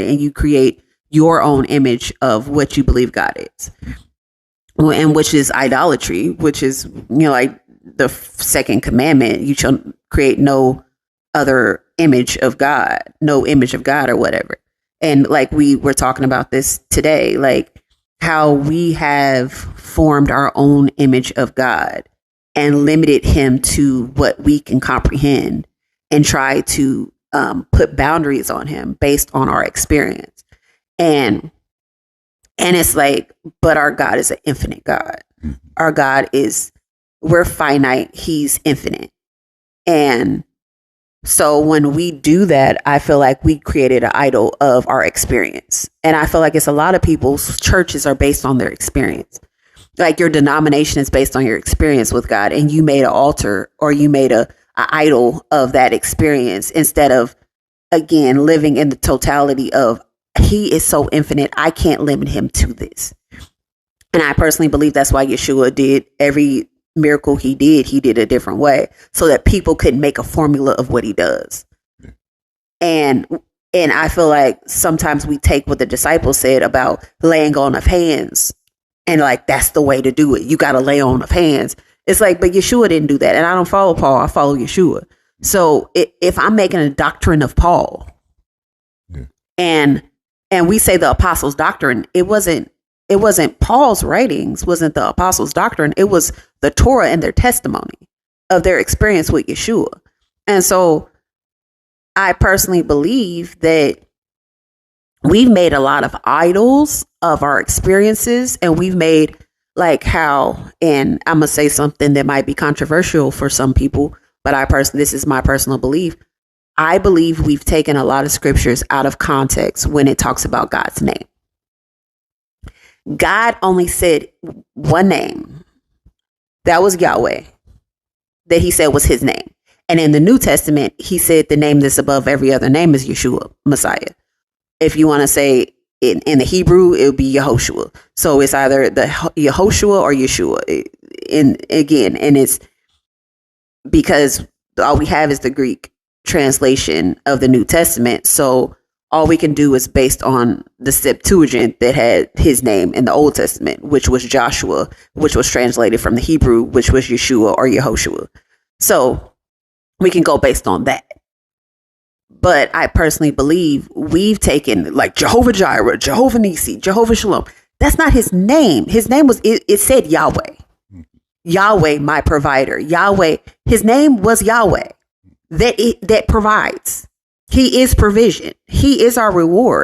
and you create your own image of what you believe God is. And which is idolatry, which is, like the second commandment, you shall create no other image of God, no image of God or whatever. And like we were talking about this today, like how we have formed our own image of God and limited him to what we can comprehend and try to put boundaries on him based on our experience. And it's like, but our God is an infinite God. Our God we're finite. He's infinite. And so when we do that, I feel like we created an idol of our experience. And I feel like it's a lot of people's churches are based on their experience. Like your denomination is based on your experience with God, and you made an altar or you made a idol of that experience instead of, again, living in the totality of he is so infinite. I can't limit him to this. And I personally believe that's why Yeshua did every miracle he did a different way so that people could make a formula of what he does. And I feel like sometimes we take what the disciples said about laying on of hands and like, that's the way to do it. You got to lay on of hands. It's like, but Yeshua didn't do that. And I don't follow Paul. I follow Yeshua. So if I'm making a doctrine of Paul and we say the apostles' doctrine, it wasn't Paul's writings, wasn't the apostles' doctrine. It was the Torah and their testimony of their experience with Yeshua. And so I personally believe that we've made a lot of idols of our experiences, and we've made like how, and I'm going to say something that might be controversial for some people, but this is my personal belief. I believe we've taken a lot of scriptures out of context when it talks about God's name. God only said one name. That was Yahweh, that he said was his name. And in the New Testament, he said the name that's above every other name is Yeshua, Messiah. If you want to say in the Hebrew, it would be Yehoshua. So it's either the Yehoshua or Yeshua. And it's because all we have is the Greek translation of the New Testament. So all we can do is based on the Septuagint that had his name in the Old Testament, which was Joshua, which was translated from the Hebrew, which was Yeshua or Yehoshua. So we can go based on that. But I personally believe we've taken like Jehovah Jireh, Jehovah Nisi, Jehovah Shalom. That's not his name. His name was, it said Yahweh. Yahweh, my provider. Yahweh, his name was Yahweh. That provides. He is provision. He is our reward.